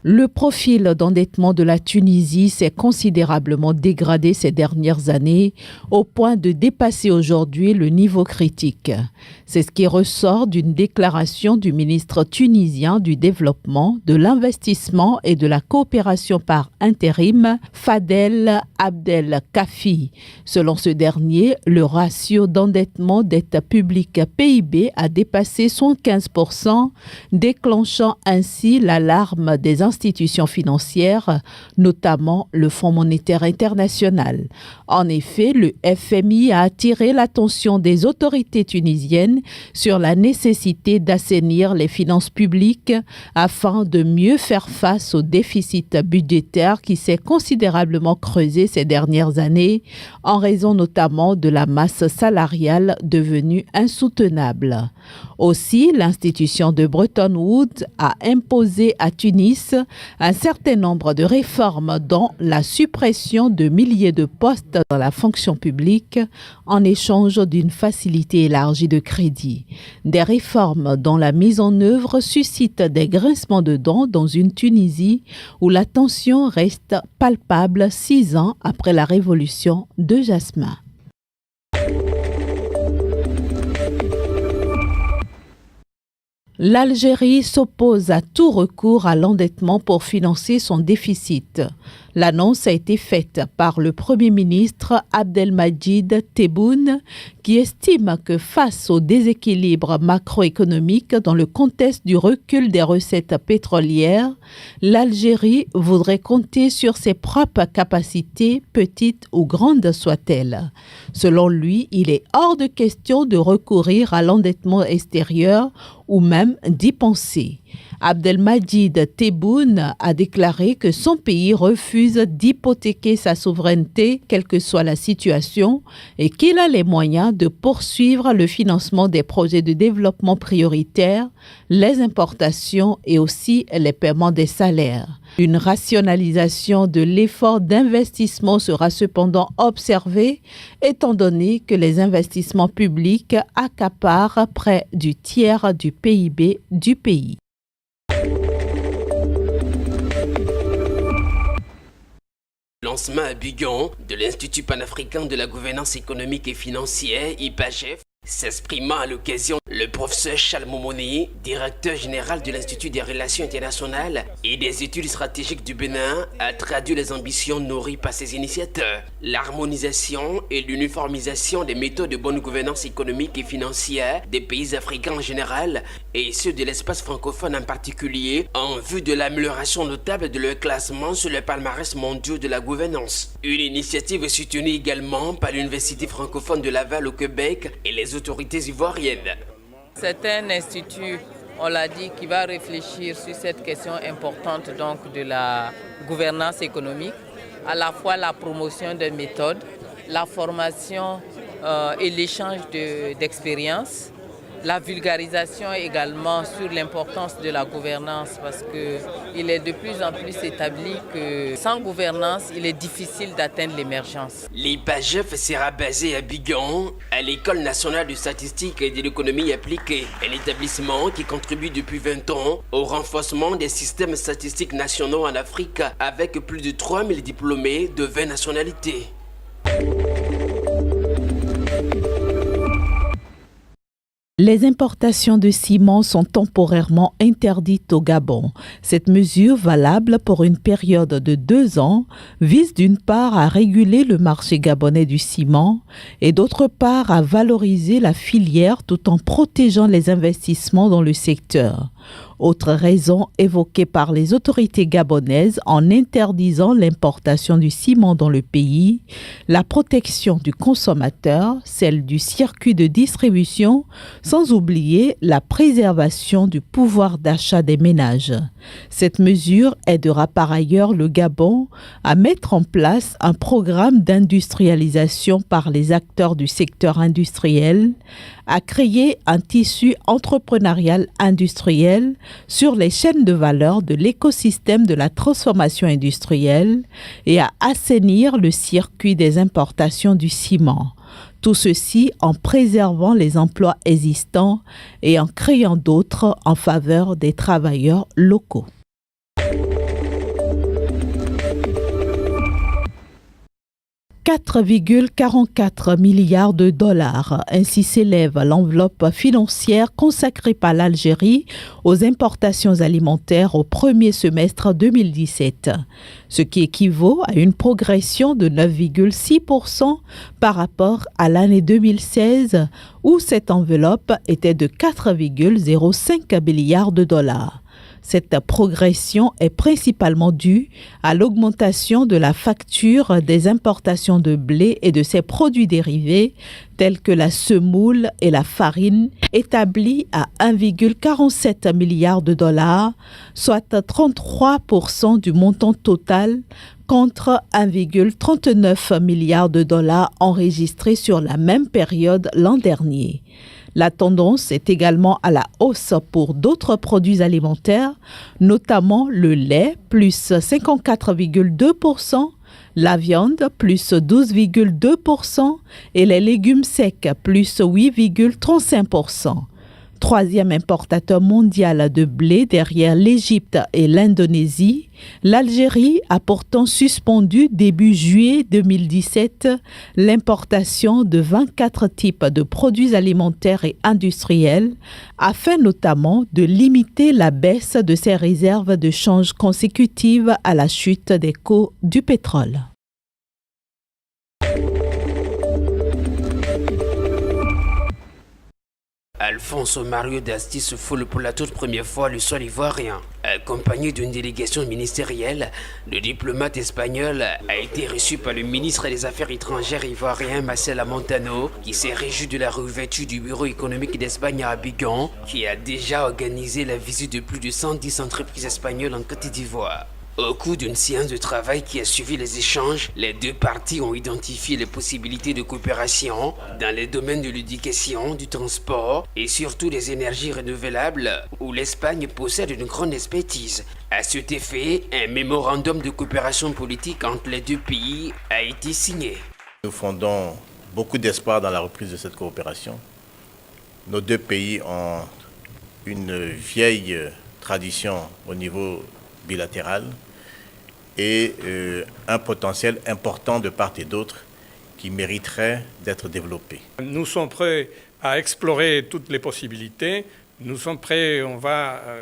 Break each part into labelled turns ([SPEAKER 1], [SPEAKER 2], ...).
[SPEAKER 1] Le profil d'endettement de la Tunisie s'est considérablement dégradé ces dernières années au point de dépasser aujourd'hui le niveau critique. C'est ce qui ressort d'une déclaration du ministre tunisien du Développement, de l'Investissement et de la Coopération par intérim, Fadel Abdel Kafi. Selon ce dernier, le ratio d'endettement dette publique PIB a dépassé 115%, déclenchant ainsi l'alarme des institutions financières, notamment le Fonds monétaire international. En effet, le FMI a attiré l'attention des autorités tunisiennes sur la nécessité d'assainir les finances publiques afin de mieux faire face au déficit budgétaire qui s'est considérablement creusé ces dernières années en raison notamment de la masse salariale devenue insoutenable. Aussi, l'institution de Bretton Woods a imposé à Tunis un certain nombre de réformes dont la suppression de milliers de postes dans la fonction publique en échange d'une facilité élargie de crédit. Des réformes dont la mise en œuvre suscite des grincements de dents dans une Tunisie où la tension reste palpable 6 ans après la révolution de Jasmin. L'Algérie s'oppose à tout recours à l'endettement pour financer son déficit. L'annonce a été faite par le Premier ministre Abdelmadjid Tebboune qui estime que face au déséquilibre macroéconomique dans le contexte du recul des recettes pétrolières, l'Algérie voudrait compter sur ses propres capacités, petites ou grandes soient-elles. Selon lui, il est hors de question de recourir à l'endettement extérieur ou même d'y penser. Abdelmadjid Tebboune a déclaré que son pays refuse d'hypothéquer sa souveraineté, quelle que soit la situation, et qu'il a les moyens de poursuivre le financement des projets de développement prioritaires, les importations et aussi les paiements des salaires. Une rationalisation de l'effort d'investissement sera cependant observée, étant donné que les investissements publics accaparent près du tiers du PIB du pays.
[SPEAKER 2] Lancement à Bigan de l'Institut panafricain de la gouvernance économique et financière, IPAGEF. S'exprimant à l'occasion, le professeur Charles Momoni, directeur général de l'Institut des relations internationales et des études stratégiques du Bénin, a traduit les ambitions nourries par ses initiateurs. L'harmonisation et l'uniformisation des méthodes de bonne gouvernance économique et financière des pays africains en général et ceux de l'espace francophone en particulier en vue de l'amélioration notable de leur classement sur les palmarès mondiaux de la gouvernance. Une initiative soutenue également par l'Université francophone de Laval au Québec et les autorités ivoiriennes.
[SPEAKER 3] C'est un institut, on l'a dit, qui va réfléchir sur cette question importante donc de la gouvernance économique, à la fois la promotion des méthodes, la formation et l'échange d'expériences, la vulgarisation également sur l'importance de la gouvernance parce qu'il est de plus en plus établi que sans gouvernance, il est difficile d'atteindre l'émergence.
[SPEAKER 2] L'IPAGEF sera basé à Bigan, à l'École nationale de statistique et de l'économie appliquée, un établissement qui contribue depuis 20 ans au renforcement des systèmes statistiques nationaux en Afrique avec plus de 3000 diplômés de 20 nationalités.
[SPEAKER 1] Les importations de ciment sont temporairement interdites au Gabon. Cette mesure, valable pour une période de 2 ans, vise d'une part à réguler le marché gabonais du ciment et d'autre part à valoriser la filière tout en protégeant les investissements dans le secteur. Autre raison évoquée par les autorités gabonaises en interdisant l'importation du ciment dans le pays, la protection du consommateur, celle du circuit de distribution, sans oublier la préservation du pouvoir d'achat des ménages. Cette mesure aidera par ailleurs le Gabon à mettre en place un programme d'industrialisation par les acteurs du secteur industriel, à créer un tissu entrepreneurial industriel sur les chaînes de valeur de l'écosystème de la transformation industrielle et à assainir le circuit des importations du ciment. Tout ceci en préservant les emplois existants et en créant d'autres en faveur des travailleurs locaux. 4,44 milliards de dollars. Ainsi s'élève l'enveloppe financière consacrée par l'Algérie aux importations alimentaires au premier semestre 2017, ce qui équivaut à une progression de 9,6% par rapport à l'année 2016 où cette enveloppe était de 4,05 milliards de dollars. Cette progression est principalement due à l'augmentation de la facture des importations de blé et de ses produits dérivés tels que la semoule et la farine, établie à 1,47 milliard de dollars, soit 33% du montant total contre 1,39 milliard de dollars enregistrés sur la même période l'an dernier. La tendance est également à la hausse pour d'autres produits alimentaires, notamment le lait, plus 54,2%, la viande, plus 12,2% et les légumes secs, plus 8,35%. Troisième importateur mondial de blé derrière l'Égypte et l'Indonésie, l'Algérie a pourtant suspendu début juillet 2017 l'importation de 24 types de produits alimentaires et industriels afin notamment de limiter la baisse de ses réserves de change consécutives à la chute des cours du pétrole.
[SPEAKER 2] Alfonso Mario Dasti se foule pour la toute première fois le sol ivoirien. Accompagné d'une délégation ministérielle, le diplomate espagnol a été reçu par le ministre des Affaires étrangères ivoirien Marcela Montano, qui s'est réjoui de la réouverture du bureau économique d'Espagne à Abidjan, qui a déjà organisé la visite de plus de 110 entreprises espagnoles en Côte d'Ivoire. Au cours d'une séance de travail qui a suivi les échanges, les deux parties ont identifié les possibilités de coopération dans les domaines de l'éducation, du transport et surtout des énergies renouvelables où l'Espagne possède une grande expertise. À cet effet, un mémorandum de coopération politique entre les deux pays a été signé.
[SPEAKER 4] Nous fondons beaucoup d'espoir dans la reprise de cette coopération. Nos deux pays ont une vieille tradition au niveau bilatéral et un potentiel important de part et d'autre qui mériterait d'être développé.
[SPEAKER 5] Nous sommes prêts à explorer toutes les possibilités. Nous sommes prêts,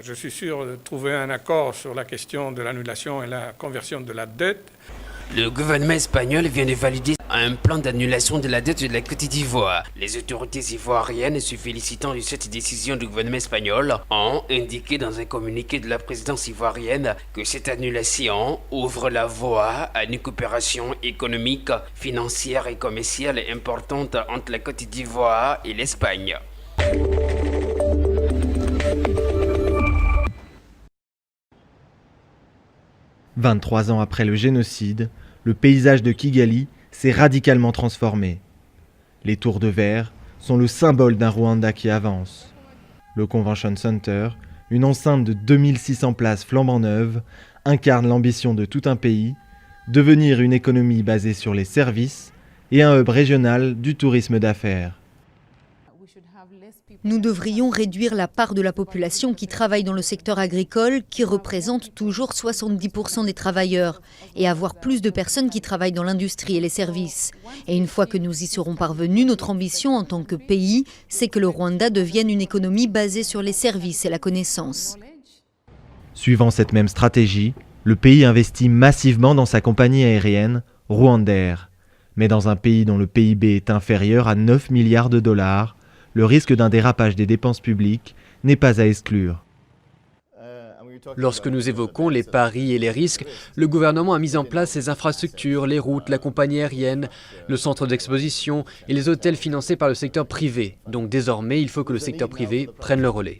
[SPEAKER 5] je suis sûr, trouver un accord sur la question de l'annulation et la conversion de la dette.
[SPEAKER 2] Le gouvernement espagnol vient de valider un plan d'annulation de la dette de la Côte d'Ivoire. Les autorités ivoiriennes, se félicitant de cette décision du gouvernement espagnol, ont indiqué dans un communiqué de la présidence ivoirienne que cette annulation ouvre la voie à une coopération économique, financière et commerciale importante entre la Côte d'Ivoire et l'Espagne. «
[SPEAKER 6] 23 ans après le génocide, le paysage de Kigali s'est radicalement transformé. Les tours de verre sont le symbole d'un Rwanda qui avance. Le Convention Center, une enceinte de 2600 places flambant neuves, incarne l'ambition de tout un pays, devenir une économie basée sur les services et un hub régional du tourisme d'affaires.
[SPEAKER 7] Nous devrions réduire la part de la population qui travaille dans le secteur agricole, qui représente toujours 70% des travailleurs, et avoir plus de personnes qui travaillent dans l'industrie et les services. Et une fois que nous y serons parvenus, notre ambition en tant que pays, c'est que le Rwanda devienne une économie basée sur les services et la connaissance.
[SPEAKER 6] Suivant cette même stratégie, le pays investit massivement dans sa compagnie aérienne, Rwandair. Mais dans un pays dont le PIB est inférieur à 9 milliards de dollars, le risque d'un dérapage des dépenses publiques n'est pas à exclure.
[SPEAKER 8] Lorsque nous évoquons les paris et les risques, le gouvernement a mis en place ses infrastructures, les routes, la compagnie aérienne, le centre d'exposition et les hôtels financés par le secteur privé. Donc désormais, il faut que le secteur privé prenne le relais.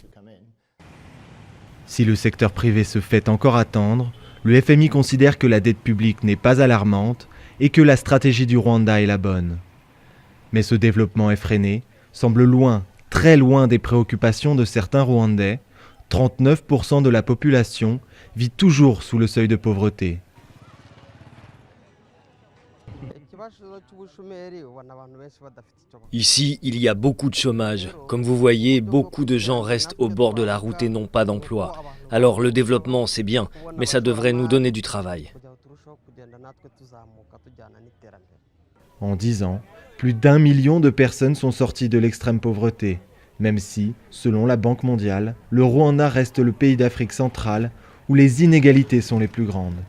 [SPEAKER 6] Si le secteur privé se fait encore attendre, le FMI considère que la dette publique n'est pas alarmante et que la stratégie du Rwanda est la bonne. Mais ce développement effréné semble loin, très loin des préoccupations de certains Rwandais. 39% de la population vit toujours sous le seuil de pauvreté.
[SPEAKER 9] Ici, il y a beaucoup de chômage. Comme vous voyez, beaucoup de gens restent au bord de la route et n'ont pas d'emploi. Alors le développement, c'est bien, mais ça devrait nous donner du travail.
[SPEAKER 6] En 10 ans, plus d'1 million de personnes sont sorties de l'extrême pauvreté, même si, selon la Banque mondiale, le Rwanda reste le pays d'Afrique centrale où les inégalités sont les plus grandes.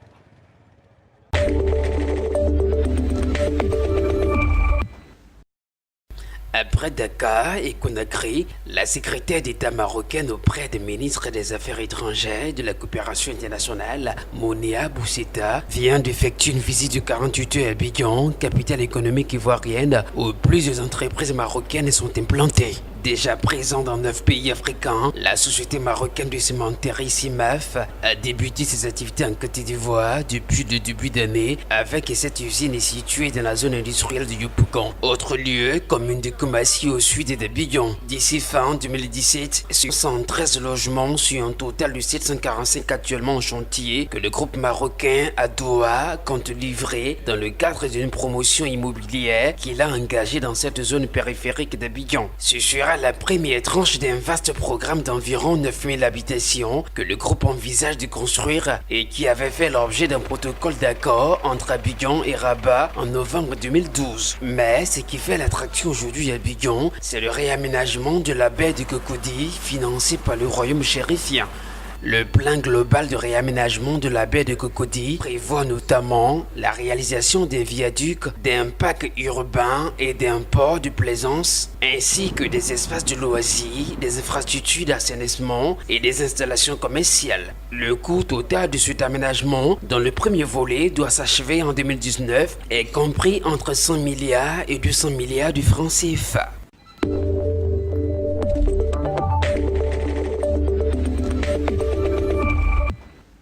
[SPEAKER 2] Après Dakar et Conakry, la secrétaire d'État marocaine auprès des ministres des Affaires étrangères et de la coopération internationale, Monia Bousseta, vient d'effectuer une visite de 48 heures à Abidjan, capitale économique ivoirienne, où plusieurs entreprises marocaines sont implantées. Déjà présente dans 9 pays africains, la société marocaine de cimenterie CIMAF a débuté ses activités en Côte d'Ivoire depuis le début d'année, avec cette usine est située dans la zone industrielle de Yopougon, autre lieu, commune de Koumassi au sud d'Abidjan. D'ici fin 2017, 113 logements sur un total de 745 actuellement en chantier que le groupe marocain Adoua compte livrer dans le cadre d'une promotion immobilière qu'il a engagée dans cette zone périphérique d'Abidjan. Ce sera la première tranche d'un vaste programme d'environ 9000 habitations que le groupe envisage de construire et qui avait fait l'objet d'un protocole d'accord entre Abidjan et Rabat en novembre 2012. Mais ce qui fait l'attraction aujourd'hui à Abidjan, c'est le réaménagement de la baie de Cocody financé par le royaume chérifien. Le plan global de réaménagement de la baie de Cocody prévoit notamment la réalisation d'un viaduc, d'un parc urbain et d'un port de plaisance, ainsi que des espaces de loisirs, des infrastructures d'assainissement et des installations commerciales. Le coût total de cet aménagement, dont le premier volet doit s'achever en 2019, est compris entre 100 milliards et 200 milliards de francs CFA.